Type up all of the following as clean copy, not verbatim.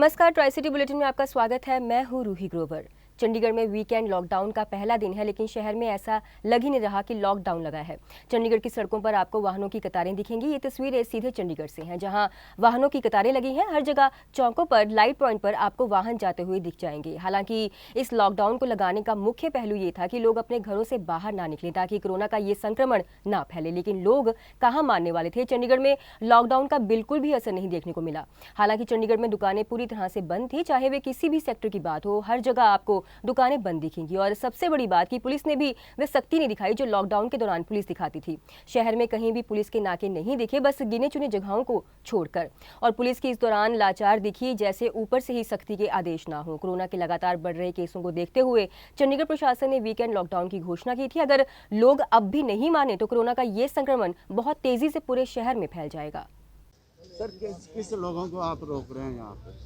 नमस्कार, tri city bulletin में आपका स्वागत है। मैं हूं रूही ग्रोवर। चंडीगढ़ में वीकेंड लॉकडाउन का पहला दिन है, लेकिन शहर में ऐसा लग ही नहीं रहा कि लॉकडाउन लगा है। चंडीगढ़ की सड़कों पर आपको वाहनों की कतारें दिखेंगी। ये तस्वीरें सीधे चंडीगढ़ से हैं, जहां वाहनों की कतारें लगी हैं। हर जगह चौकों पर, लाइट पॉइंट पर आपको वाहन जाते हुए दिख जाएंगे। हालांकि इस लॉकडाउन को लगाने का मुख्य पहलू ये था कि लोग अपने घरों से बाहर ना निकलें, ताकि कोरोना का ये संक्रमण ना फैले। लेकिन लोग कहाँ मानने वाले थे। चंडीगढ़ में लॉकडाउन का बिल्कुल भी असर नहीं देखने को मिला। हालांकि चंडीगढ़ में दुकानें पूरी तरह से बंद थी, चाहे वे किसी भी सेक्टर की बात हो। हर जगह आपको दुकानें बंद दिखेंगी। और सबसे बड़ी बात कि पुलिस ने भी वे सख्ती नहीं दिखाई जो लॉकडाउन के दौरान पुलिस दिखाती थी। शहर में कहीं भी पुलिस के नाके नहीं दिखे, बस गिने चुने जगहों को छोड़कर। और पुलिस की इस दौरान लाचार दिखी, जैसे ऊपर से ही सख्ती के आदेश ना हो। कोरोना के लगातार बढ़ रहे केसों को देखते हुए चंडीगढ़ प्रशासन ने वीकेंड लॉकडाउन की घोषणा की थी। अगर लोग अब भी नहीं माने तो कोरोना का ये संक्रमण बहुत तेजी से पूरे शहर में फैल जाएगा। सर, किस लोगों को आप रोक रहे हैं यहाँ पे?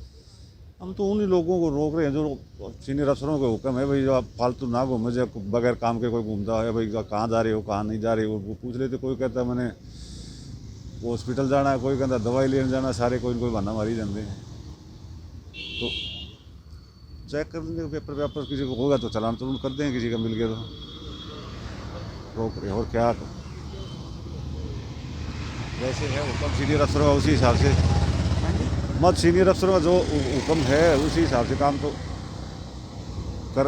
हम तो उन्हीं लोगों को रोक रहे हैं जो सीनियर अफसरों के हुक्म है, भाई जो आप फालतू ना घूमे, जब बगैर काम के कोई घूमता है, भाई कहाँ जा रहे हो कहाँ नहीं जा रहे हो, वो पूछ लेते। कोई कहता है मैंने हॉस्पिटल जाना है, कोई कहता दवाई लेने जाना है, सारे कोई कोई बहाना मारी जाते हैं। तो चेक कर देंगे पेपर वेपर, किसी को होगा तो चालान तो कर देंगे, किसी का मिल गया तो रोक रहे। और क्या जैसे है हुक्म सीनियर अफसरों का, उसी हिसाब से मत सीनियर अफसरों का जो हुक्म है उसी हिसाब से काम तो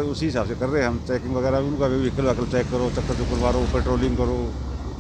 उसी हिसाब से कर रहे हैं हम। चेकिंग वगैरह उनका भी व्हीकल चेक करो, चक्कर चुक्कर मारो, पेट्रोलिंग करो।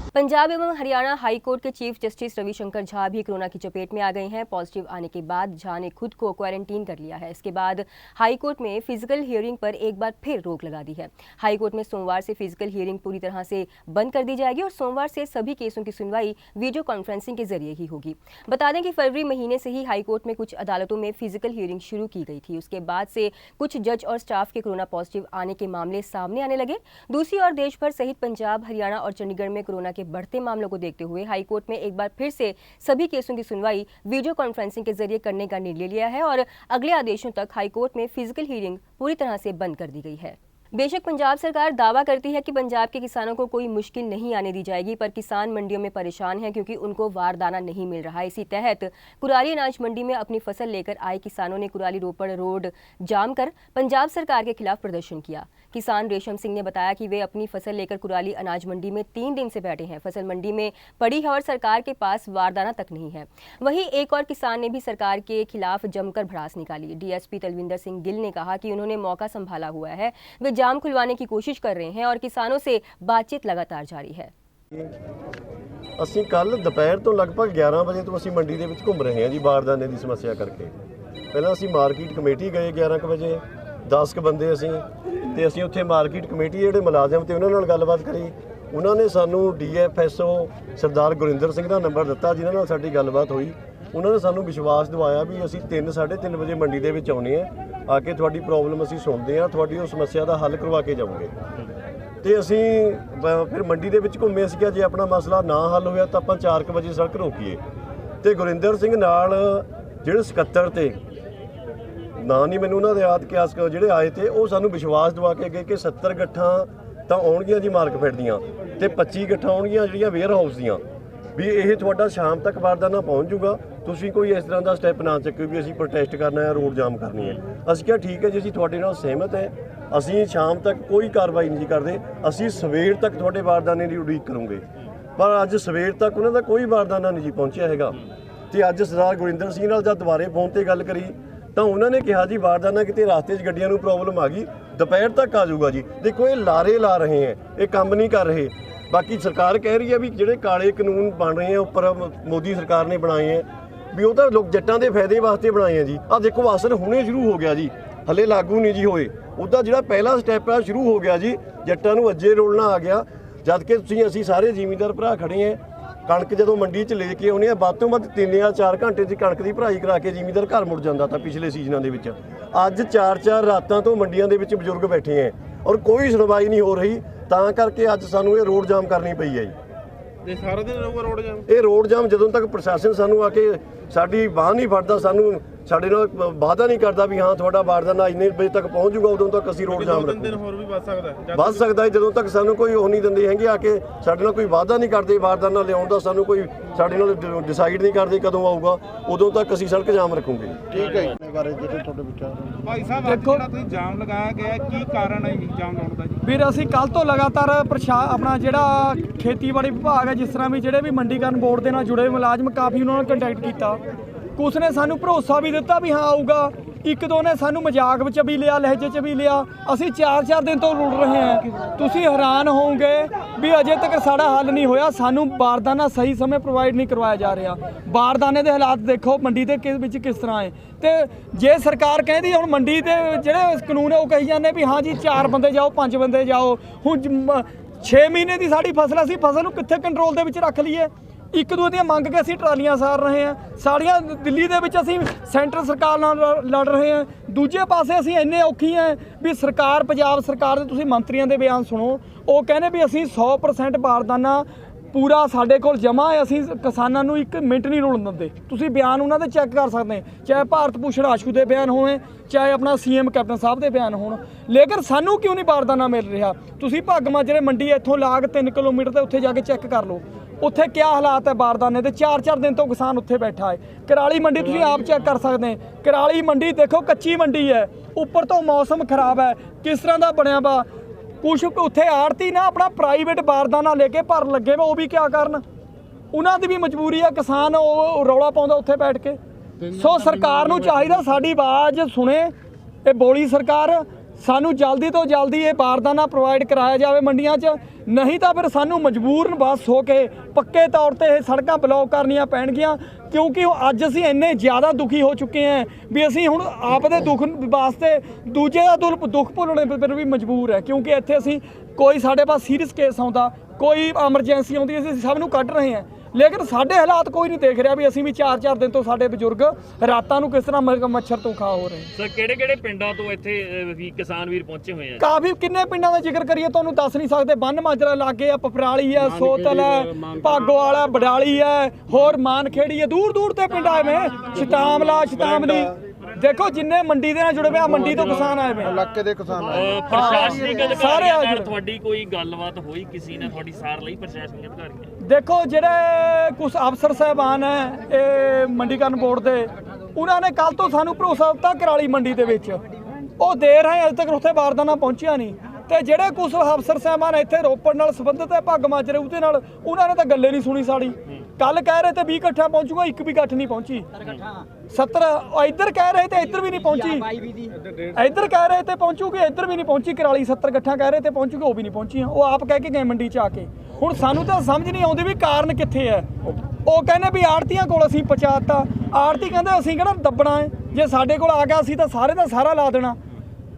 पंजाब एवं हरियाणा हाई कोर्ट के चीफ जस्टिस रविशंकर झा भी कोरोना की चपेट में आ गए हैं। पॉजिटिव आने के बाद झा ने खुद को क्वारंटीन कर लिया है। इसके बाद हाई कोर्ट में फिजिकल हियरिंग पर एक बार फिर रोक लगा दी है। हाई कोर्ट में सोमवार से फिजिकल हियरिंग पूरी तरह से बंद कर दी जाएगी और सोमवार से सभी केसों की सुनवाई वीडियो कॉन्फ्रेंसिंग के जरिए ही होगी। बता दें कि फरवरी महीने से ही हाई कोर्ट में कुछ अदालतों में फिजिकल हियरिंग शुरू की गई थी। उसके बाद से कुछ जज और स्टाफ के कोरोना पॉजिटिव आने के मामले सामने आने लगे। दूसरी ओर देश भर सहित पंजाब, हरियाणा और चंडीगढ़ में कोरोना के बढ़ते मामलों को देखते हुए हाई कोर्ट में एक बार फिर से सभी केसों की सुनवाई वीडियो कॉन्फ्रेंसिंग के जरिए करने का निर्णय लिया है और अगले आदेशों तक हाई कोर्ट में फिजिकल हियरिंग पूरी तरह से बंद कर दी गई है। बेशक पंजाब सरकार दावा करती है कि पंजाब के किसानों को कोई मुश्किल नहीं आने दी जाएगी, पर किसान मंडियों में परेशान हैं क्योंकि उनको वारदाना नहीं मिल रहा है। इसी तहत कुराली अनाज मंडी में अपनी फसल लेकर आए किसानों ने कुराली रोपड़ रोड जाम कर पंजाब सरकार के खिलाफ प्रदर्शन किया। किसान रेशम सिंह ने बताया कि वे अपनी फसल लेकर कुराली अनाज मंडी में 3 दिन से बैठे हैं। फसल मंडी में पड़ी है और सरकार के पास वारदाना तक नहीं है। वहीं एक और किसान ने भी सरकार के खिलाफ जमकर भड़ास निकाली। डीएसपी तलविंदर सिंह गिल ने कहा कि उन्होंने मौका संभाला हुआ है, वे जाम खुलवाने की कोशिश कर रहे हैं और किसानों से बातचीत लगातार जारी है। ਅਸੀਂ ਕੱਲ ਦੁਪਹਿਰ ਤੋਂ ਲਗਭਗ 11 ਵਜੇ ਤੋਂ ਅਸੀਂ ਮੰਡੀ ਦੇ ਵਿੱਚ ਘੁੰਮ ਰਹੇ ਹਾਂ ਜੀ, ਬਾਰਦਾਨੇ ਦੀ ਸਮੱਸਿਆ ਕਰਕੇ। ਪਹਿਲਾਂ ਅਸੀਂ ਮਾਰਕੀਟ ਕਮੇਟੀ ਗਏ 11 ਵਜੇ, 10 ਬੰਦੇ ਤੇ ਅਸੀਂ ਉੱਥੇ ਮਾਰਕੀਟ ਕਮੇਟੀ ਜਿਹੜੇ ਮੁਲਾਜ਼ਮ ਤੇ ਉਹਨਾਂ ਨਾਲ ਗੱਲਬਾਤ ਕਰੀ। ਉਹਨਾਂ ਨੇ ਸਾਨੂੰ ਡੀਐਫਐਸਓ ਸਰਦਾਰ ਗੁਰਿੰਦਰ ਸਿੰਘ ਦਾ ਨੰਬਰ ਦਿੱਤਾ, ਜਿਨ੍ਹਾਂ ਨਾਲ ਸਾਡੀ ਗੱਲਬਾਤ ਹੋਈ। ਉਹਨਾਂ ਨੇ ਸਾਨੂੰ ਵਿਸ਼ਵਾਸ ਦਿਵਾਇਆ ਵੀ ਅਸੀਂ 3-3:30 ਵਜੇ ਮੰਡੀ ਦੇ ਵਿੱਚ ਆਉਣੇ ਆ ਕੇ ਤੁਹਾਡੀ ਪ੍ਰੋਬਲਮ ਅਸੀਂ ਸੁਣਦੇ ਹਾਂ, ਤੁਹਾਡੀ ਉਹ ਸਮੱਸਿਆ ਦਾ ਹੱਲ ਕਰਵਾ ਕੇ ਜਾਵਾਂਗੇ। ਤੇ ਅਸੀਂ ਫਿਰ ਮੰਡੀ ਦੇ ਵਿੱਚ ਘੁੰਮੇ। ਅਸੀਂ ਕਿਹਾ ਜੇ ਆਪਣਾ ਮਸਲਾ ਨਾ ਹੱਲ ਹੋਇਆ ਤਾਂ ਆਪਾਂ 4 ਵਜੇ ਸੜਕ ਰੋਕੀਏ। ਤੇ ਗੁਰਿੰਦਰ ਸਿੰਘ ਨਾਲ ਜਿਹੜੇ ਸਕੱਤਰ ਤੇ ਨਾਂ ਨਹੀਂ ਮੈਨੂੰ ਉਹਨਾਂ ਦੇ ਯਾਦ ਕਿਆਸ ਜਿਹੜੇ ਆਏ ਤੇ ਉਹ ਸਾਨੂੰ ਵਿਸ਼ਵਾਸ ਦਿਵਾ ਕੇ ਗਏ ਕਿ 70 ਗੱਠਾਂ ਤਾਂ ਆਉਣਗੀਆਂ ਜੀ ਮਾਰਕਫੈਟ ਦੀਆਂ ਤੇ 25 ਗੱਠਾਂ ਆਉਣਗੀਆਂ ਜਿਹੜੀਆਂ ਵੇਅਰ ਹਾਊਸ ਦੀਆਂ, ਵੀ ਇਹ ਤੁਹਾਡਾ ਸ਼ਾਮ ਤੱਕ ਵਾਰਦਾਨਾ ਪਹੁੰਚ ਜੂਗਾ। ਤੁਸੀਂ ਕੋਈ ਇਸ ਤਰ੍ਹਾਂ ਦਾ ਸਟੈਪ ਨਾ ਚੱਕਿਓ ਵੀ ਅਸੀਂ ਪ੍ਰੋਟੈਸਟ ਕਰਨਾ ਹੈ, ਰੋਡ ਜਾਮ ਕਰਨੀ ਹੈ। ਅਸੀਂ ਕਿਹਾ ਠੀਕ ਹੈ ਜੀ, ਅਸੀਂ ਤੁਹਾਡੇ ਨਾਲ ਸਹਿਮਤ ਹੈ। ਅਸੀਂ ਸ਼ਾਮ ਤੱਕ ਕੋਈ ਕਾਰਵਾਈ ਨਹੀਂ ਕਰਦੇ, ਅਸੀਂ ਸਵੇਰ ਤੱਕ ਤੁਹਾਡੇ ਵਾਰਦਾਨੇ ਦੀ ਉਡੀਕ ਕਰੂੰਗੇ। ਪਰ ਅੱਜ ਸਵੇਰ ਤੱਕ ਉਹਨਾਂ ਦਾ ਕੋਈ ਵਾਰਦਾਨਾ ਨਹੀਂ ਜੀ ਪਹੁੰਚਿਆ ਹੈਗਾ। ਤੇ ਅੱਜ ਸਰਦਾਰ ਗੁਰਿੰਦਰ ਸਿੰਘ ਨਾਲ ਜਦ ਦੁਬਾਰੇ ਫੋਨ ਤੇ ਗੱਲ ਕਰੀ ਤਾਂ ਉਹਨਾਂ ਨੇ ਕਿਹਾ ਜੀ ਵਾਰਦਾਨਾ ਕਿਤੇ ਰਾਸਤੇ 'ਚ ਗੱਡੀਆਂ ਨੂੰ ਪ੍ਰੋਬਲਮ ਆ ਗਈ, ਦੁਪਹਿਰ ਤੱਕ ਆ ਜਾਊਗਾ ਜੀ। ਦੇਖੋ ਇਹ ਲਾਰੇ ਲਾ ਰਹੇ ਹੈ, ਇਹ ਕੰਮ ਨਹੀਂ ਕਰ ਰਹੇ। ਬਾਕੀ ਸਰਕਾਰ ਕਹਿ ਰਹੀ ਹੈ ਵੀ ਜਿਹੜੇ ਕਾਲੇ ਕਾਨੂੰਨ ਬਣ ਰਹੇ ਆ ਉੱਪਰ ਮੋਦੀ ਸਰਕਾਰ ਨੇ ਬਣਾਏ ਹੈ, ਵੀ ਉਹ ਤਾਂ ਲੋਕ ਜੱਟਾਂ ਦੇ ਫਾਇਦੇ ਵਾਸਤੇ ਬਣਾਏ ਆ ਜੀ। ਆਹ ਦੇਖੋ ਅਸਰ ਹੁਣੇ ਸ਼ੁਰੂ ਹੋ ਗਿਆ ਜੀ, ਹਲੇ ਲਾਗੂ ਨਹੀਂ ਜੀ ਹੋਏ। ਉਹਦਾ ਜਿਹੜਾ ਪਹਿਲਾ ਸਟੈਪ ਹੈ ਸ਼ੁਰੂ ਹੋ ਗਿਆ ਜੀ, ਜੱਟਾਂ ਨੂੰ ਅੱਜੇ ਰੋਲਣਾ ਆ ਗਿਆ। ਜਦ ਕਿ ਅਸੀਂ ਸਾਰੇ ਜ਼ਿਮੀਂਦਾਰ ਭਰਾ ਖੜੇ ਹਾਂ। ਕਣਕ ਜਦੋਂ ਮੰਡੀ 'ਚ ਲੈ ਕੇ ਆਉਂਦੇ ਆ, ਵੱਧ ਤੋਂ ਵੱਧ 3 ਜਾਂ 4 ਘੰਟੇ ਦੀ ਕਣਕ ਦੀ ਭਰਾਈ ਕਰਾ ਕੇ ਜ਼ਿਮੀਂਦਾਰ ਘਰ ਮੁੜ ਜਾਂਦਾ ਤਾਂ ਪਿਛਲੇ ਸੀਜ਼ਨਾਂ ਦੇ ਵਿੱਚ। ਅੱਜ 4-4 ਰਾਤਾਂ ਤੋਂ ਮੰਡੀਆਂ ਦੇ ਵਿੱਚ ਬਜ਼ੁਰਗ ਬੈਠੇ ਹੈ ਔਰ ਕੋਈ ਸੁਣਵਾਈ ਨਹੀਂ ਹੋ ਰਹੀ। ਤਾਂ ਕਰਕੇ ਅੱਜ ਸਾਨੂੰ ਇਹ ਰੋਡ ਜਾਮ ਕਰਨੀ ਪਈ ਹੈ ਜੀ। ਤੇ ਸਾਰਾ ਦਿਨ ਰਹੂਗਾ ਰੋਡ ਜਾਮ? ਇਹ ਰੋਡ ਜਾਮ ਜਦੋਂ ਤੱਕ ਪ੍ਰਸ਼ਾਸਨ ਸਾਨੂੰ ਆ ਕੇ ਸਾਡੀ ਬਾਂਹ ਨਹੀਂ ਫੜਦਾ, ਸਾਨੂੰ ਸਾਡੇ ਨਾਲ ਵਾਅਦਾ ਨਹੀਂ ਕਰਦਾ ਵੀ ਹਾਂ ਤੁਹਾਡਾ ਬਾਰਦਾਨਾ ਇੰਨੇ ਵਜੇ ਤੱਕ ਪਹੁੰਚ ਜਾਊਗਾ, ਉਦੋਂ ਤੱਕ ਅਸੀਂ ਰੋਡ ਜਾਮ ਰੱਖਾਂਗੇ। ਹੋਰ ਵੀ ਵੱਧ ਸਕਦਾ ਹੈ। ਵੱਧ ਸਕਦਾ ਹੈ ਜਦੋਂ ਤੱਕ ਸਾਨੂੰ ਕੋਈ ਉਹ ਨਹੀਂ ਦਿੰਦੇ ਹੈਗੇ, ਆ ਕੇ ਸਾਡੇ ਨਾਲ ਕੋਈ ਵਾਅਦਾ ਨਹੀਂ ਕਰਦੇ ਬਾਰਦਾਨਾ ਲਿਆਉਣ ਦਾ, ਸਾਨੂੰ ਕੋਈ ਸਾਡੇ ਨਾਲ ਡਿਸਾਈਡ ਨਹੀਂ ਕਰਦੇ ਕਦੋਂ ਆਊਗਾ, ਉਦੋਂ ਤੱਕ ਅਸੀਂ ਸੜਕ ਜਾਮ ਰੱਖਾਂਗੇ। ठीक है इतने बारे ਜਿਹੜੇ ਤੁਹਾਡੇ ਵਿਚਾਰ ਹਨ। ਭਾਈ ਸਾਹਿਬ ਅੱਜ ਜਿਹੜਾ ਤੁਸੀਂ ਜਾਮ ਲਗਾਇਆ ਗਿਆ ਕੀ ਕਾਰਨ ਹੈ ਜੀ ਜਾਮ ਲਾਉਣ ਦਾ ਜੀ? ਵੀਰ ਅਸੀਂ ਕੱਲ ਤੋਂ ਲਗਾਤਾਰ ਆਪਣਾ ਜਿਹੜਾ ਖੇਤੀਬਾੜੀ ਵਿਭਾਗ ਹੈ, ਜਿਸ ਤਰ੍ਹਾਂ ਵੀ ਜਿਹੜੇ ਵੀ ਮੰਡੀਕਰਨ ਬੋਰਡ ਦੇ ਨਾਲ ਜੁੜੇ ਮੁਲਾਜ਼ਮ ਕਾਫੀ ਉਹਨਾਂ ਨਾਲ ਕੰਟੈਕਟ ਕੀਤਾ। ਕੁਛ ਨੇ ਸਾਨੂੰ ਭਰੋਸਾ ਵੀ ਦਿੱਤਾ ਵੀ ਹਾਂ ਆਊਗਾ, ਇੱਕ ਦੋ ਨੇ ਸਾਨੂੰ ਮਜ਼ਾਕ ਵਿੱਚ ਵੀ ਲਿਆ, ਲਹਿਜੇ 'ਚ ਵੀ ਲਿਆ। ਅਸੀਂ 4-4 ਦਿਨ ਤੋਂ ਰੁਲ ਰਹੇ ਹਾਂ। ਤੁਸੀਂ ਹੈਰਾਨ ਹੋਵੋਗੇ ਵੀ ਅਜੇ ਤੱਕ ਸਾਡਾ ਹੱਲ ਨਹੀਂ ਹੋਇਆ। ਸਾਨੂੰ ਬਾਰਦਾਨਾ ਸਹੀ ਸਮੇਂ ਪ੍ਰੋਵਾਈਡ ਨਹੀਂ ਕਰਵਾਇਆ ਜਾ ਰਿਹਾ। ਬਾਰਦਾਨੇ ਦੇ ਹਾਲਾਤ ਦੇਖੋ ਮੰਡੀ ਦੇ ਵਿੱਚ ਕਿਸ ਤਰ੍ਹਾਂ ਹੈ। ਤੇ ਜੇ ਸਰਕਾਰ ਕਹਿੰਦੀ ਹੁਣ ਮੰਡੀ ਦੇ ਜਿਹੜੇ ਕਾਨੂੰਨ ਹੈ ਉਹ ਕਹੀ ਜਾਂਦੇ ਵੀ ਹਾਂ ਜੀ 4 ਬੰਦੇ ਜਾਓ 5 ਬੰਦੇ ਜਾਓ। ਹੁਣ 6 ਮਹੀਨੇ ਦੀ ਸਾਡੀ ਫਸਲ, ਅਸੀਂ ਫਸਲ ਨੂੰ ਕਿੱਥੇ ਕੰਟਰੋਲ ਦੇ ਵਿੱਚ ਰੱਖ ਲਈਏ? ਇੱਕ ਦੂਜੇ ਦੀਆਂ ਮੰਗ ਕੇ ਅਸੀਂ ਟਰਾਲੀਆਂ ਸਾਰ ਰਹੇ ਹਾਂ। ਸਾਡੀਆਂ ਦਿੱਲੀ ਦੇ ਵਿੱਚ ਅਸੀਂ ਸੈਂਟਰ ਸਰਕਾਰ ਨਾਲ ਲੜ ਰਹੇ ਹਾਂ। ਦੂਜੇ ਪਾਸੇ ਅਸੀਂ ਇੰਨੇ ਔਖੀ ਹਾਂ ਵੀ ਸਰਕਾਰ, ਪੰਜਾਬ ਸਰਕਾਰ ਦੇ ਤੁਸੀਂ ਮੰਤਰੀਆਂ ਦੇ ਬਿਆਨ ਸੁਣੋ। ਉਹ ਕਹਿੰਦੇ ਵੀ ਅਸੀਂ 100% ਬਾਰਦਾਨਾ ਪੂਰਾ ਸਾਡੇ ਕੋਲ ਜਮ੍ਹਾਂ ਹੈ, ਅਸੀਂ ਕਿਸਾਨਾਂ ਨੂੰ 1 ਮਿੰਟ ਨਹੀਂ ਰੁਲਣ ਦਿੰਦੇ। ਤੁਸੀਂ ਬਿਆਨ ਉਹਨਾਂ ਦੇ ਚੈੱਕ ਕਰ ਸਕਦੇ, ਚਾਹੇ ਭਾਰਤ ਭੂਸ਼ਣ ਆਸ਼ੂ ਦੇ ਬਿਆਨ ਹੋਣ, ਚਾਹੇ ਆਪਣਾ CM ਕੈਪਟਨ ਸਾਹਿਬ ਦੇ ਬਿਆਨ ਹੋਣ। ਲੇਕਿਨ ਸਾਨੂੰ ਕਿਉਂ ਨਹੀਂ ਬਾਰਦਾਨਾ ਮਿਲ ਰਿਹਾ? ਤੁਸੀਂ ਭੱਗ ਮਾਜਰੇ ਮੰਡੀ ਇੱਥੋਂ ਲਾਗ 3 ਕਿਲੋਮੀਟਰ ਤੇ ਉੱਥੇ ਜਾ ਕੇ ਚੈੱਕ ਕਰ ਲਓ, ਉੱਥੇ ਕਿਆ ਹਾਲਾਤ ਹੈ ਬਾਰਦਾਨੇ ਦੇ। 4-4 ਦਿਨ ਤੋਂ ਕਿਸਾਨ ਉੱਥੇ ਬੈਠਾ ਹੈ। ਕਰਾਲੀ ਮੰਡੀ ਤੁਸੀਂ ਆਪ ਚੈੱਕ ਕਰ ਸਕਦੇ। ਕਰਾਲੀ ਮੰਡੀ ਦੇਖੋ ਕੱਚੀ ਮੰਡੀ ਹੈ, ਉੱਪਰ ਤੋਂ ਮੌਸਮ ਖਰਾਬ ਹੈ, ਕਿਸ ਤਰ੍ਹਾਂ ਦਾ ਬਣਿਆ ਵਾ। ਕੁਛ ਉੱਥੇ ਆੜਤੀ ਨਾ ਆਪਣਾ ਪ੍ਰਾਈਵੇਟ ਬਾਰਦਾਨਾ ਲੈ ਕੇ ਭਰਨ ਲੱਗੇ ਵਾ, ਉਹ ਵੀ ਕਿਆ ਕਰਨ? ਉਹਨਾਂ ਦੀ ਵੀ ਮਜਬੂਰੀ ਹੈ। ਕਿਸਾਨ ਉਹ ਰੌਲਾ ਪਾਉਂਦਾ ਉੱਥੇ ਬੈਠ ਕੇ। ਸੋ ਸਰਕਾਰ ਨੂੰ ਚਾਹੀਦਾ ਸਾਡੀ ਆਵਾਜ਼ ਸੁਣੇ। ਇਹ ਬੋਲੀ ਸਰਕਾਰ, ਸਾਨੂੰ ਜਲਦੀ ਤੋਂ ਜਲਦੀ ਇਹ ਬਾਰਦਾਨਾ ਪ੍ਰੋਵਾਈਡ ਕਰਾਇਆ ਜਾਵੇ ਮੰਡੀਆਂ 'ਚ, ਨਹੀਂ ਤਾਂ ਫਿਰ ਸਾਨੂੰ ਮਜਬੂਰਨ ਬਸ ਹੋ ਕੇ ਪੱਕੇ ਤੌਰ ਤੇ ਇਹ ਸੜਕਾਂ ਬਲੌਕ ਕਰਨੀਆਂ ਪੈਣਗੀਆਂ। ਕਿਉਂਕਿ ਅੱਜ ਅਸੀਂ ਇੰਨੇ ਜ਼ਿਆਦਾ ਦੁਖੀ ਹੋ ਚੁੱਕੇ ਹਾਂ ਵੀ ਅਸੀਂ ਹੁਣ ਆਪ ਦੇ ਦੁੱਖ ਵਾਸਤੇ ਦੂਜੇ ਦਾ ਦੁੱਖ ਭੁੱਲਣੇ ਪਰ ਵੀ ਮਜਬੂਰ ਹੈ। ਕਿਉਂਕਿ ਇੱਥੇ ਅਸੀਂ ਕੋਈ ਸਾਡੇ ਪਾਸ ਸੀਰੀਅਸ ਕੇਸ ਆਉਂਦਾ, ਕੋਈ ਐਮਰਜੈਂਸੀ ਆਉਂਦੀ, ਅਸੀਂ ਸਭ ਨੂੰ ਕੱਢ ਰਹੇ ਹਾਂ। ਲੇਕਿਨ ਸਾਡੇ ਹਾਲਾਤ ਕੋਈ ਨਹੀਂ ਦੇਖ ਰਿਹਾ ਵੀ ਅਸੀਂ ਵੀ 4-4 ਦਿਨ ਤੋਂ ਸਾਡੇ ਬਜ਼ੁਰਗ ਰਾਤਾਂ ਨੂੰ ਕਿਸ ਤਰ੍ਹਾਂ ਮੱਛਰ ਤੋਂ ਖਾ ਹੋ ਰਹੇ। ਸਰ ਕਿਹੜੇ ਪਿੰਡਾਂ ਤੋਂ ਇੱਥੇ ਵੀ ਕਿਸਾਨ ਵੀਰ ਪਹੁੰਚੇ ਹੋਏ ਆ? ਕਾਫੀ ਕਿੰਨੇ ਪਿੰਡਾਂ ਦਾ ਜ਼ਿਕਰ ਕਰੀਏ ਤੁਹਾਨੂੰ ਦੱਸ ਨਹੀਂ ਸਕਦੇ। ਬੰਨ ਮਾਜਰਾ ਲਾਗੇ ਆ, ਪਪਰਾਲੀ ਹੈ, ਸੋਤਲ ਹੈ, ਭਾਗੋਵਾਲ ਹੈ, ਬਡਾਲੀ ਹੈ, ਹੋਰ ਮਾਨਖੇੜੀ ਹੈ, ਦੂਰ ਤੇ ਪਿੰਡ ਆਏ ਵੇ, ਸ਼ਤਾਮਲਾ, ਸ਼ਤਾਮਲੀ। ਦੇਖੋ ਜਿੰਨੇ ਮੰਡੀ ਦੇ ਨਾਲ ਜੁੜੇ ਹੋਏ ਆ, ਮੰਡੀ ਤੋਂ ਕਿਸਾਨ ਆਏ ਵੇ, ਇਲਾਕੇ ਦੇ ਕਿਸਾਨ ਪ੍ਰਸ਼ਾਸਨਿਕ ਸਾਰੇ ਅਧਿਕਾਰੀਆਂ ਨਾਲ ਤੁਹਾਡੀ ਕੋਈ ਗੱਲਬਾਤ ਹੋਈ? ਕਿਸੇ ਨੇ ਤੁਹਾਡੀ ਸਾਰ ਲਈ ਪ੍ਰਸ਼ਾਸਨਿਕ ਅਧਿਕਾਰੀਆਂ? ਦੇਖੋ ਜਿਹੜੇ ਕੁਝ ਅਫਸਰ ਸਾਹਿਬਾਨ ਹੈ ਇਹ ਮੰਡੀਕਰਨ ਬੋਰਡ ਦੇ, ਉਹਨਾਂ ਨੇ ਕੱਲ ਤੋਂ ਸਾਨੂੰ ਭਰੋਸਾ ਦਿੱਤਾ ਕਰਾਲੀ ਮੰਡੀ ਦੇ ਵਿੱਚ। ਉਹ ਦੇ ਰਹੇ ਅਜੇ ਤੱਕ ਉੱਥੇ ਬਾਰਦਾਨਾ ਪਹੁੰਚਿਆ ਨਹੀਂ। ਤੇ ਜਿਹੜੇ ਕੁਝ ਅਫਸਰ ਸਾਹਿਬਾਨ ਇੱਥੇ ਰੋਪੜ ਨਾਲ ਸੰਬੰਧਿਤ ਹੈ, ਭੱਗ ਮਾਜਰੇ ਉਹਦੇ ਨਾਲ, ਉਹਨਾਂ ਨੇ ਤਾਂ ਗੱਲੇ ਨਹੀਂ ਸੁਣੀ ਸਾਡੀ। ਕੱਲ ਕਹਿ ਰਹੇ ਤੇ 20 ਇਕੱਠਾ ਪਹੁੰਚੂਗਾ, 1 ਵੀ ਇਕੱਠ ਨਹੀਂ ਪਹੁੰਚੀ। 70 ਇੱਧਰ ਕਹਿ ਰਹੇ ਤੇ ਇੱਧਰ ਵੀ ਨਹੀਂ ਪਹੁੰਚੀ। ਇੱਧਰ ਕਹਿ ਰਹੇ ਤੇ ਪਹੁੰਚੂਗੀ, ਇੱਧਰ ਵੀ ਨਹੀਂ ਪਹੁੰਚੀ। ਕਰਾਲੀ 70 ਇਕੱਠਾ ਕਹਿ ਰਹੇ ਤੇ ਪਹੁੰਚੂਗੀ, ਉਹ ਵੀ ਨਹੀਂ ਪਹੁੰਚੀਆਂ। ਉਹ ਆਪ ਕਹਿ ਕੇ ਗਏ ਮੰਡੀ 'ਚ ਆ ਕੇ। ਹੁਣ ਸਾਨੂੰ ਤਾਂ ਸਮਝ ਨਹੀਂ ਆਉਂਦੀ ਵੀ ਕਾਰਨ ਕਿੱਥੇ ਹੈ। ਉਹ ਕਹਿੰਦੇ ਵੀ ਆੜਤੀਆਂ ਕੋਲ ਅਸੀਂ ਪਹੁੰਚਾਤਾ। ਆੜਤੀ ਕਹਿੰਦੇ ਅਸੀਂ ਕਿਹੜਾ ਦੱਬਣਾ ਹੈ, ਜੇ ਸਾਡੇ ਕੋਲ ਆ ਗਿਆ ਅਸੀਂ ਤਾਂ ਸਾਰੇ ਦਾ ਸਾਰਾ ਲਾ ਦੇਣਾ।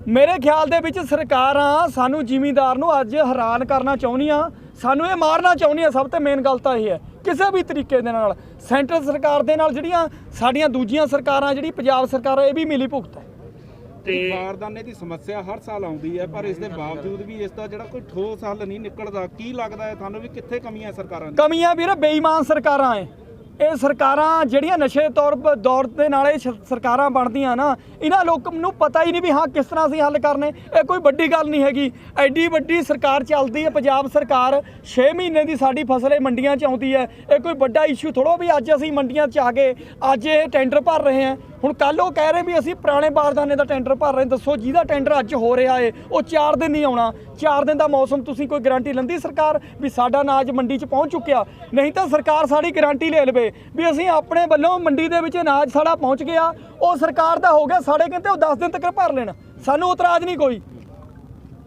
ਮੇਰੇ ਖਿਆਲ ਦੇ ਵਿੱਚ ਸਰਕਾਰਾਂ ਸਾਨੂੰ ਜ਼ਿਮੀਂਦਾਰ ਨੂੰ ਅੱਜ ਹੈਰਾਨ ਕਰਨਾ ਚਾਹੁੰਦੀਆਂ, ਸਾਨੂੰ ਇਹ ਮਾਰਨਾ ਚਾਹੁੰਦੀਆਂ। ਸਭ ਤੋਂ ਮੇਨ ਗੱਲ ਤਾਂ ਇਹ ਹੈ ਕਿਸੇ ਵੀ ਤਰੀਕੇ ਦੇ ਨਾਲ ਸੈਂਟਰ ਸਰਕਾਰ ਦੇ ਨਾਲ ਜਿਹੜੀਆਂ ਸਾਡੀਆਂ ਦੂਜੀਆਂ ਸਰਕਾਰਾਂ, ਜਿਹੜੀ ਪੰਜਾਬ ਸਰਕਾਰ, ਇਹ ਵੀ ਮਿਲੀ ਭੁਗਤ ਹੈ। ਤੇ ਬਾਰਦਾਨੇ ਦੀ ਸਮੱਸਿਆ ਹਰ ਸਾਲ ਆਉਂਦੀ ਹੈ, ਪਰ ਇਸ ਦੇ ਬਾਵਜੂਦ ਵੀ ਇਸ ਦਾ ਜਿਹੜਾ ਕੋਈ ਠੋਸ ਹੱਲ ਨਹੀਂ ਨਿਕਲਦਾ। ਕੀ ਲੱਗਦਾ ਹੈ ਤੁਹਾਨੂੰ ਵੀ ਕਿੱਥੇ ਕਮੀਆਂ ਸਰਕਾਰਾਂ ਦੀਆਂ? ਕਮੀਆਂ ਵੀਰੇ ਬੇਈਮਾਨ ਸਰਕਾਰਾਂ ਹੈ। ਇਹ ਸਰਕਾਰਾਂ ਜਿਹੜੀਆਂ ਨਸ਼ੇ ਦੌਰ ਦੇ ਨਾਲ ਇਹ ਸਰਕਾਰਾਂ ਬਣਦੀਆਂ ਨਾ, ਇਹਨਾਂ ਲੋਕਾਂ ਨੂੰ ਪਤਾ ਹੀ ਨਹੀਂ ਵੀ ਹਾਂ ਕਿਸ ਤਰ੍ਹਾਂ ਅਸੀਂ ਹੱਲ ਕਰਨੇ। ਇਹ ਕੋਈ ਵੱਡੀ ਗੱਲ ਨਹੀਂ ਹੈਗੀ। ਐਡੀ ਵੱਡੀ ਸਰਕਾਰ ਚੱਲਦੀ ਹੈ ਪੰਜਾਬ ਸਰਕਾਰ, 6 ਮਹੀਨੇ ਦੀ ਸਾਡੀ ਫਸਲ ਇਹ ਮੰਡੀਆਂ 'ਚ ਆਉਂਦੀ ਹੈ। ਇਹ ਕੋਈ ਵੱਡਾ ਇਸ਼ੂ ਥੋੜ੍ਹਾ ਵੀ ਅੱਜ ਅਸੀਂ ਮੰਡੀਆਂ 'ਚ ਆ ਗਏ, ਅੱਜ ਇਹ ਟੈਂਡਰ ਭਰ ਰਹੇ ਹਾਂ। ਹੁਣ ਕੱਲ ਉਹ ਕਹਿ ਰਹੇ ਵੀ ਅਸੀਂ ਪੁਰਾਣੇ ਬਾਰਦਾਨੇ ਦਾ ਟੈਂਡਰ ਭਰ ਰਹੇ। ਦੱਸੋ ਜਿਹਦਾ ਟੈਂਡਰ ਅੱਜ ਹੋ ਰਿਹਾ ਹੈ ਉਹ 4 ਦਿਨ ਨਹੀਂ ਆਉਣਾ। 4 ਦਿਨ ਦਾ ਮੌਸਮ ਤੁਸੀਂ ਕੋਈ ਗਾਰੰਟੀ ਲੈਂਦੀ ਸਰਕਾਰ ਵੀ ਸਾਡਾ ਅਨਾਜ ਮੰਡੀ 'ਚ ਪਹੁੰਚ ਚੁੱਕਿਆ? ਨਹੀਂ ਤਾਂ ਸਰਕਾਰ ਸਾਡੀ ਗਾਰੰਟੀ ਲੈ ਲਵੇ ਵੀ ਅਸੀਂ ਆਪਣੇ ਵੱਲੋਂ ਮੰਡੀ ਦੇ ਵਿੱਚ ਅਨਾਜ ਸਾਡਾ ਪਹੁੰਚ ਗਿਆ। ਉਹ ਸਰਕਾਰ ਦਾ ਹੋ ਗਿਆ, ਸਾਡੇ ਕਹਿੰਦੇ ਉਹ 10 ਦਿਨ ਤੱਕ ਭਰ ਲੈਣ, ਸਾਨੂੰ ਇਤਰਾਜ਼ ਨਹੀਂ ਕੋਈ।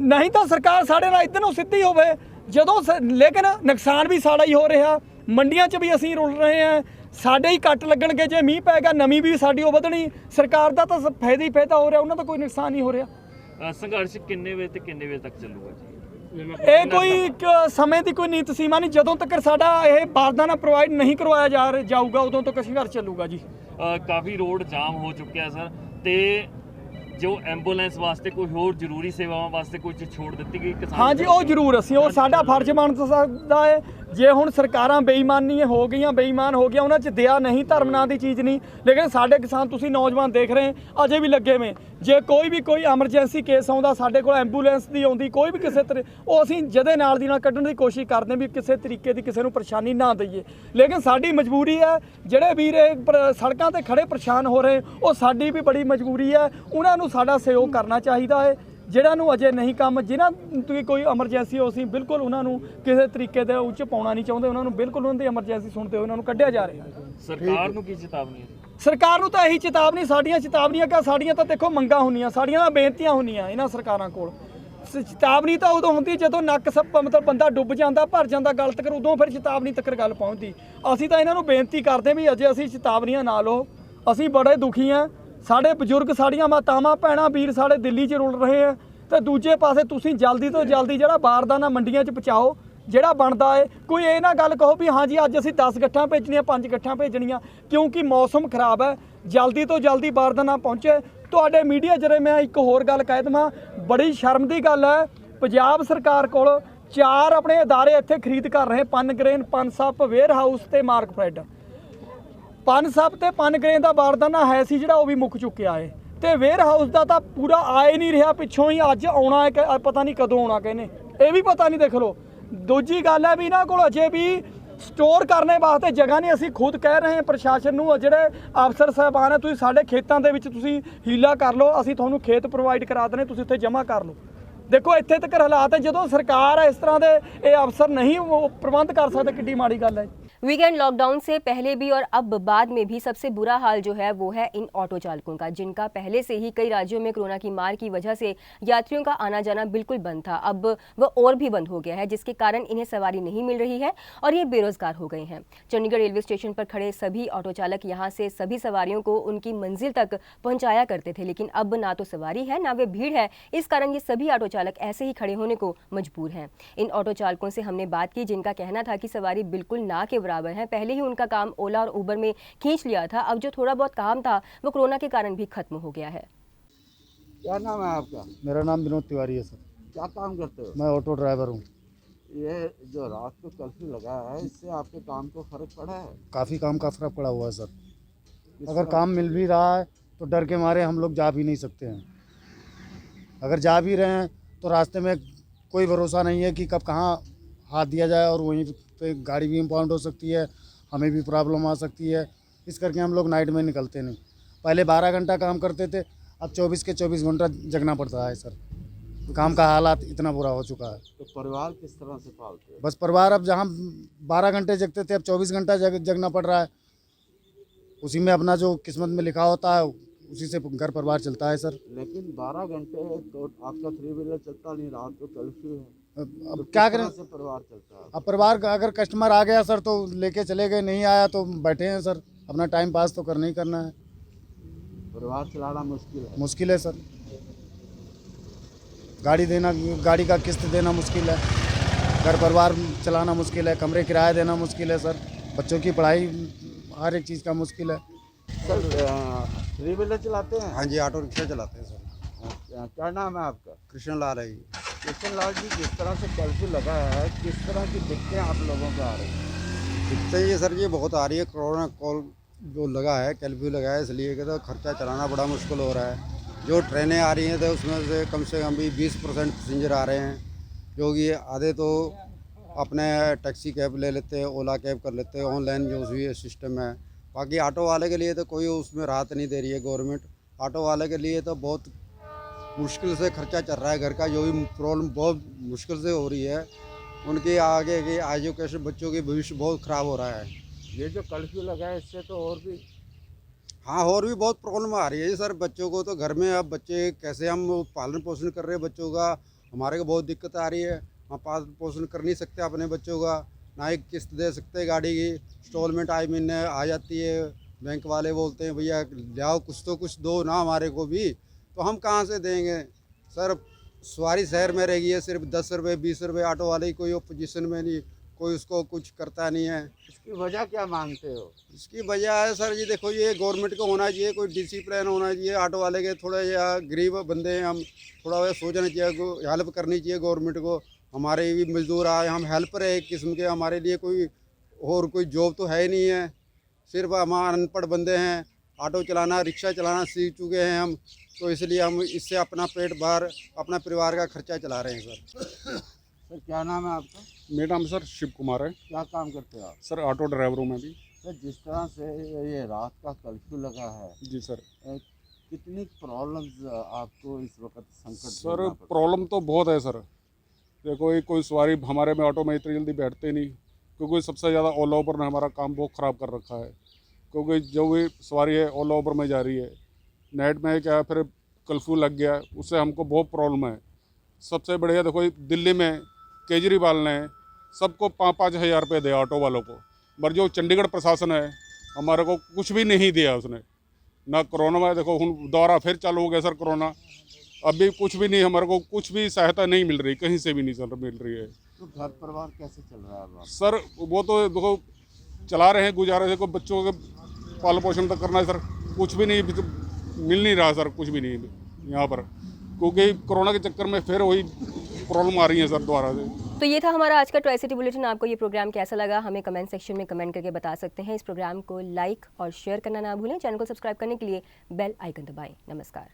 ਨਹੀਂ ਤਾਂ ਸਰਕਾਰ ਸਾਡੇ ਨਾਲ ਇੱਧਰ ਨੂੰ ਸਿੱਧੀ ਹੋਵੇ ਜਦੋਂ ਲੇਕਿਨ ਨੁਕਸਾਨ ਵੀ ਸਾਡਾ ਹੀ ਹੋ ਰਿਹਾ। ਮੰਡੀਆਂ 'ਚ ਵੀ ਅਸੀਂ ਰੁਲ ਰਹੇ ਹਾਂ, ਸਾਡੇ ਹੀ ਕੱਟ ਲੱਗਣਗੇ। ਜੇ ਮੀਂਹ ਪੈ ਗਿਆ ਨਵੀਂ ਵੀ ਸਾਡੀ ਉਹ ਵਧਣੀ। ਸਰਕਾਰ ਦਾ ਤਾਂ ਫਾਇਦਾ ਹੀ ਫਾਇਦਾ ਹੋ ਰਿਹਾ, ਉਹਨਾਂ ਦਾ ਕੋਈ ਨੁਕਸਾਨ ਨਹੀਂ ਹੋ ਰਿਹਾ। ਸੰਘਰਸ਼ ਕਿੰਨੇ ਵਜੇ ਤੇ ਕਿੰਨੇ ਵਜੇ ਤੱਕ ਚੱਲੂਗਾ ਜੀ? ਇਹ ਕੋਈ ਸਮੇਂ ਦੀ ਕੋਈ ਨੀਤ ਸੀਮਾ ਨਹੀਂ। ਜਦੋਂ ਤੱਕ ਸਾਡਾ ਇਹ ਬਾਰਦਾਨਾ ਪ੍ਰੋਵਾਈਡ ਨਹੀਂ ਕਰਵਾਇਆ ਜਾਊਗਾ ਉਦੋਂ ਤੱਕ ਸੰਘਰਸ਼ ਚੱਲੂਗਾ ਜੀ। ਕਾਫੀ ਰੋਡ ਜਾਮ ਹੋ ਚੁੱਕਿਆ ਸਰ, ਤੇ ਜੋ ਐਂਬੂਲੈਂਸ ਵਾਸਤੇ ਕੋਈ ਹੋਰ ਜ਼ਰੂਰੀ ਸੇਵਾਵਾਂ ਵਾਸਤੇ ਕੋਈ ਚੀਜ਼ ਛੋੜ ਦਿੱਤੀ ਗਈ ਕਿਸਾਨ ਹਾਂਜੀ ਉਹ ਜ਼ਰੂਰ ਅਸੀਂ ਉਹ ਸਾਡਾ ਫਰਜ਼ ਬਣ ਸਕਦਾ ਹੈ। ਜੇ ਹੁਣ ਸਰਕਾਰਾਂ ਬੇਈਮਾਨੀ ਹੋ ਗਈਆਂ ਬੇਈਮਾਨ ਹੋ ਗਿਆ ਉਹਨਾਂ 'ਚ ਦਇਆ ਨਹੀਂ ਧਰਮ ਨਾਂ ਦੀ ਚੀਜ਼ ਨਹੀਂ, ਲੇਕਿਨ ਸਾਡੇ ਕਿਸਾਨ ਤੁਸੀਂ ਨੌਜਵਾਨ ਦੇਖ ਰਹੇ ਅਜੇ ਵੀ ਲੱਗੇ ਵੇ। ਜੇ ਕੋਈ ਐਮਰਜੈਂਸੀ ਕੇਸ ਆਉਂਦਾ ਸਾਡੇ ਕੋਲ ਐਂਬੂਲੈਂਸ ਦੀ ਆਉਂਦੀ ਕੋਈ ਵੀ ਕਿਸੇ ਤਰ੍ਹਾਂ ਉਹ ਅਸੀਂ ਜਦੇ ਨਾਲ ਦੀ ਨਾਲ ਕੱਢਣ ਦੀ ਕੋਸ਼ਿਸ਼ ਕਰਦੇ ਵੀ ਕਿਸੇ ਤਰੀਕੇ ਦੀ ਕਿਸੇ ਨੂੰ ਪਰੇਸ਼ਾਨੀ ਨਾ ਦਈਏ। ਲੇਕਿਨ ਸਾਡੀ ਮਜਬੂਰੀ ਹੈ ਜਿਹੜੇ ਵੀਰ ਸੜਕਾਂ ਤੇ ਖੜੇ ਪਰੇਸ਼ਾਨ ਹੋ ਰਹੇ ਉਹ ਸਾਡੀ ਵੀ ਬੜੀ ਮਜਬੂਰੀ ਹੈ, ਉਹਨਾਂ ਨੂੰ ਸਾਡਾ ਸਹਿਯੋਗ ਕਰਨਾ ਚਾਹੀਦਾ ਹੈ। ਜਿਹੜਾ ਨੂੰ ਅਜੇ ਨਹੀਂ ਕੰਮ ਜਿਨ੍ਹਾਂ ਦੀ ਕੋਈ ਐਮਰਜੈਂਸੀ ਹੋ ਅਸੀਂ ਬਿਲਕੁਲ ਉਹਨਾਂ ਨੂੰ ਕਿਸੇ ਤਰੀਕੇ ਦੇ ਉੱਚ ਪਾਉਣਾ ਨਹੀਂ ਚਾਹੁੰਦੇ, ਉਹਨਾਂ ਨੂੰ ਬਿਲਕੁਲ ਉਹਨਾਂ ਦੀ ਐਮਰਜੈਂਸੀ ਸੁਣਦੇ ਹੋਏ ਉਹਨਾਂ ਨੂੰ ਕੱਢਿਆ ਜਾ ਰਿਹਾ। ਸਰਕਾਰ ਨੂੰ ਕੀ ਚੇਤਾਵਨੀ ਹੈ? ਸਰਕਾਰ ਨੂੰ ਤਾਂ ਇਹੀ ਚੇਤਾਵਨੀ ਸਾਡੀਆਂ ਚੇਤਾਵਨੀਆਂ ਕਿ ਸਾਡੀਆਂ ਤਾਂ ਦੇਖੋ ਮੰਗਾਂ ਹੁੰਦੀਆਂ, ਸਾਡੀਆਂ ਤਾਂ ਬੇਨਤੀਆਂ ਹੁੰਦੀਆਂ ਇਹਨਾਂ ਸਰਕਾਰਾਂ ਕੋਲ। ਚੇਤਾਵਨੀ ਤਾਂ ਉਦੋਂ ਹੁੰਦੀ ਜਦੋਂ ਨੱਕ ਸੱਪ ਮਤਲਬ ਬੰਦਾ ਡੁੱਬ ਜਾਂਦਾ ਭਰ ਜਾਂਦਾ ਗਲ ਤੱਕ, ਉਦੋਂ ਫਿਰ ਚੇਤਾਵਨੀ ਤੱਕ ਗੱਲ ਪਹੁੰਚਦੀ। ਅਸੀਂ ਤਾਂ ਇਹਨਾਂ ਨੂੰ ਬੇਨਤੀ ਕਰਦੇ ਵੀ ਅਜੇ ਅਸੀਂ ਚੇਤਾਵਨੀਆਂ ਨਾ ਲਓ, ਅਸੀਂ ਬੜੇ ਦੁਖੀ ਹਾਂ। ਸਾਡੇ ਬਜ਼ੁਰਗ ਸਾਡੀਆਂ ਮਾਤਾਵਾਂ ਭੈਣਾਂ ਵੀਰ ਸਾਡੇ ਦਿੱਲੀ 'ਚ ਰੁਲ ਰਹੇ ਆ ਤੇ ਦੂਜੇ ਪਾਸੇ ਤੁਸੀਂ ਜਲਦੀ ਤੋਂ ਜਲਦੀ ਜਿਹੜਾ ਬਾਰਦਾਨਾ ਮੰਡੀਆਂ 'ਚ ਪਹੁੰਚਾਓ ਜਿਹੜਾ ਬਣਦਾ ਹੈ। ਕੋਈ ਇਹ ਨਾ ਗੱਲ ਕਹੋ ਵੀ ਹਾਂਜੀ ਅੱਜ ਅਸੀਂ 10 ਗੱਠਾਂ ਭੇਜਣੀਆਂ 5 ਗੱਠਾਂ ਭੇਜਣੀਆਂ, ਕਿਉਂਕਿ ਮੌਸਮ ਖਰਾਬ ਹੈ। ਜਲਦੀ ਤੋਂ ਜਲਦੀ ਬਾਰਦਾਨਾ ਪਹੁੰਚੇ। ਤੁਹਾਡੇ ਮੀਡੀਆ ਜਰੇ ਮੈਂ ਇੱਕ ਹੋਰ ਗੱਲ ਕਹਿ ਦੇਵਾਂ, ਬੜੀ ਸ਼ਰਮ ਦੀ ਗੱਲ ਹੈ ਪੰਜਾਬ ਸਰਕਾਰ ਕੋਲ 4 ਆਪਣੇ ਅਦਾਰੇ ਇੱਥੇ ਖਰੀਦ ਕਰ ਰਹੇ ਪਨਗ੍ਰੇਨ ਪਨਸਪ ਵੇਅਰ ਹਾਊਸ ਤੇ ਮਾਰਕਫੈਡ। ਪਨਸਪ ਤੇ ਪਨਗ੍ਰੇਨ ਦਾ ਬਾਰਦਾਨਾ ਹੈ ਸੀ ਜਿਹੜਾ ਉਹ ਵੀ ਮੁੱਕ ਚੁੱਕਿਆ ਹੈ ਤੇ ਵੇਅਰ ਹਾਊਸ ਦਾ ਤਾਂ ਪੂਰਾ ਆ ਹੀ ਨਹੀਂ ਰਿਹਾ, ਪਿੱਛੋਂ ਹੀ ਅੱਜ ਆਉਣਾ ਹੈ ਪਤਾ ਨਹੀਂ ਕਦੋਂ ਆਉਣਾ ਕਹਿੰਦੇ, ਇਹ ਵੀ ਪਤਾ ਨਹੀਂ ਦੇਖ ਲਓ। ਦੂਜੀ ਗੱਲ ਹੈ ਵੀ ਇਹਨਾਂ ਕੋਲ ਅਜੇ ਵੀ ਸਟੋਰ ਕਰਨੇ ਵਾਸਤੇ ਜਗ੍ਹਾ ਨਹੀਂ। ਅਸੀਂ ਖੁਦ ਕਹਿ ਰਹੇ ਹਾਂ ਪ੍ਰਸ਼ਾਸਨ ਨੂੰ, ਜਿਹੜੇ ਅਫਸਰ ਸਾਹਿਬਾਨ ਹੈ ਤੁਸੀਂ ਸਾਡੇ ਖੇਤਾਂ ਦੇ ਵਿੱਚ ਤੁਸੀਂ ਹੀਲਾ ਕਰ ਲਓ, ਅਸੀਂ ਤੁਹਾਨੂੰ ਖੇਤ ਪ੍ਰੋਵਾਈਡ ਕਰਾ ਦੇਣੇ, ਤੁਸੀਂ ਉੱਥੇ ਜਮ੍ਹਾਂ ਕਰ ਲਓ। ਦੇਖੋ ਇੱਥੇ ਤੱਕ ਹਾਲਾਤ ਹੈ, ਜਦੋਂ ਸਰਕਾਰ ਹੈ ਇਸ ਤਰ੍ਹਾਂ ਦੇ ਇਹ ਅਫਸਰ ਨਹੀਂ ਪ੍ਰਬੰਧ ਕਰ ਸਕਦੇ, ਕਿੱਡੀ ਮਾੜੀ ਗੱਲ ਹੈ। वीकेंड लॉकडाउन से पहले भी और अब बाद में भी सबसे बुरा हाल जो है वो है इन ऑटो चालकों का, जिनका पहले से ही कई राज्यों में कोरोना की मार की वजह से यात्रियों का आना जाना बिल्कुल बंद था। अब वह और भी बंद हो गया है, जिसके कारण इन्हें सवारी नहीं मिल रही है और ये बेरोजगार हो गए हैं। चंडीगढ़ रेलवे स्टेशन पर खड़े सभी ऑटो चालक यहाँ से सभी सवारियों को उनकी मंजिल तक पहुँचाया करते थे, लेकिन अब ना तो सवारी है ना वे भीड़ है। इस कारण ये सभी ऑटो चालक ऐसे ही खड़े होने को मजबूर हैं। इन ऑटो चालकों से हमने बात की, जिनका कहना था कि सवारी बिल्कुल ना के बराबर है। पहले ही उनका काम ओला और उबर में खींच लिया था, अब जो थोड़ा बहुत काम था वो कोरोना के कारण भी खत्म हो गया है। क्या नाम है आपका? मेरा नाम विनोद तिवारी है सर। क्या काम करते हो? मैं ऑटो ड्राइवर हूँ। ये जो रात को कर्फ्यू लगा है इससे आपके काम को फर्क पड़ा है? काफ़ी काम का फर्क पड़ा हुआ है सर। किस अगर तरह? काम मिल भी रहा है तो डर के मारे हम लोग जा भी नहीं सकते हैं। अगर जा भी रहे हैं तो रास्ते में कोई भरोसा नहीं है कि कब कहाँ हाथ दिया जाए और वहीं पे गाड़ी भी इम्पाउंड हो सकती है, हमें भी प्रॉब्लम आ सकती है। इस करके हम लोग नाइट में निकलते नहीं। पहले 12 घंटा काम करते थे, अब 24 के 24 घंटा जगना पड़ता है सर। काम का हालात इतना बुरा हो चुका है। तो परिवार किस तरह से पालते हो? बस परिवार अब जहाँ 12 घंटे जगते थे अब 24 घंटा जगना पड़ रहा है। उसी में अपना जो किस्मत में लिखा होता है उसी से घर परिवार चलता है सर। लेकिन 12 घंटे तो आपका 3 व्हीलर चलता नहीं, रात को कर्फ्यू है, अब तो क्या किस तरह करें? से परिवार चलता है? अब परिवार का अगर कस्टमर आ गया सर तो लेके चले गए, नहीं आया तो बैठे हैं सर। अपना टाइम पास तो करना ही करना है। परिवार चलाना मुश्किल है। मुश्किल है सर। गाड़ी का किस्त देना मुश्किल है, घर परिवार चलाना मुश्किल है, कमरे किराया देना मुश्किल है सर, बच्चों की पढ़ाई हर एक चीज़ का मुश्किल है। सर 3 व्हीलर चलाते हैं? हाँ जी, ऑटो रिक्शा चलाते हैं सर। क्या नाम है आपका? कृष्ण लाल है जी। कृष्ण लाल जी, जिस तरह से कर्फ्यू लगा है किस तरह की दिक्कतें आप लोगों को आ रही हैं? दिक्कतें ये सर ये बहुत आ रही है। कोरोना कॉल जो लगा है, कर्फ्यू लगा है, इसलिए कि तो खर्चा चलाना बड़ा मुश्किल हो रहा है। जो ट्रेनें आ रही हैं तो उसमें से कम भी 20% पैसेंजर आ रहे हैं, जो कि आधे तो अपने टैक्सी कैब ले लेते हैं, ओला कैब कर लेते हैं, ऑनलाइन जो भी सिस्टम है। बाकी ऑटो वाले के लिए तो कोई उसमें राहत नहीं दे रही है गवर्नमेंट। ऑटो वाले के लिए तो बहुत मुश्किल से खर्चा चल रहा है, घर का जो भी प्रॉब्लम बहुत मुश्किल से हो रही है। उनके आगे की एजुकेशन, बच्चों की भविष्य बहुत ख़राब हो रहा है। ये जो कर्फ्यू लगा है इससे तो और भी हाँ, और भी बहुत प्रॉब्लम आ रही है सर बच्चों को। तो घर में अब बच्चे कैसे हम पालन पोषण कर रहे हैं बच्चों का, हमारे को बहुत दिक्कत आ रही है। हम पालन पोषण कर नहीं सकते अपने बच्चों का, ना ही किस्त दे सकते गाड़ी की। इंस्टॉलमेंट आई महीने आ जाती है, बैंक वाले बोलते हैं भैया लाओ कुछ तो कुछ दो ना हमारे को भी, तो हम कहाँ से देंगे सर। सवारी शहर में रहेगी है सिर्फ 10 रुपये 20 रुपये, ऑटो वाले की कोई पोजीशन में नहीं, कोई उसको कुछ करता नहीं है। इसकी वजह क्या मानते हो? इसकी वजह है सर जी, देखो ये गवर्नमेंट को होना चाहिए, कोई डिसिप्लिन होना चाहिए ऑटो वाले के, थोड़ा या गरीब बंदे हैं हम, थोड़ा वह सोचना चाहिए, हेल्प करनी चाहिए गवर्नमेंट को। हमारे भी मजदूर आए, हम हेल्पर है एक किस्म के, हमारे लिए कोई और कोई जॉब तो है ही नहीं है, सिर्फ हम अनपढ़ बंदे हैं, ऑटो चलाना रिक्शा चलाना सीख चुके हैं हम, तो इसलिए हम इससे अपना पेट भर अपना परिवार का खर्चा चला रहे हैं सर। सर क्या नाम है आपका? मेरा नाम सर शिव कुमार है। क्या काम करते हो आप? सर ऑटो ड्राइवर हूँ मैं भी। सर जिस तरह से ये रात का कर्फ्यू लगा है, जी सर। कितनी प्रॉब्लम्स आपको इस वक्त संकट सर झेलना पड़ रहा है? प्रॉब्लम तो बहुत है सर। देखो ये कोई सवारी हमारे में ऑटो में इतनी जल्दी बैठते नहीं, क्योंकि सबसे ज़्यादा ओला उबर ने हमारा काम बहुत ख़राब कर रखा है। क्योंकि जो भी सवारी है ओला उबर में जा रही है, नाइट में क्या है, फिर कर्फ्यू लग गया, उससे हमको बहुत प्रॉब्लम है। सबसे बढ़िया देखो दिल्ली में केजरीवाल ने सबको 5-5 हज़ार रुपये दिया ऑटो वालों को, पर जो चंडीगढ़ प्रशासन है हमारे को कुछ भी नहीं दिया उसने। ना कोरोना में देखो हुन दोबारा फिर चालू हो गया सर कोरोना, अभी कुछ भी नहीं, हमारे को कुछ भी सहायता नहीं मिल रही, कहीं से भी नहीं सर मिल रही है। तो घर परिवार कैसे चल रहा है अब? सर वो तो देखो चला रहे हैं, गुजारे देखो बच्चों के पालन पोषण तक करना है सर, कुछ भी नहीं मिल नहीं रहा सर, कुछ भी नहीं यहाँ पर, क्योंकि कोरोना के चक्कर में फिर वही प्रॉब्लम आ रही है सर दोबारा से। तो ये था हमारा आज का ट्राई सिटी बुलेटिन। आपको ये प्रोग्राम कैसा लगा हमें कमेंट सेक्शन में कमेंट करके बता सकते हैं। इस प्रोग्राम को लाइक और शेयर करना ना भूलें। चैनल को सब्सक्राइब करने के लिए बेल आइकन दबाएं। नमस्कार।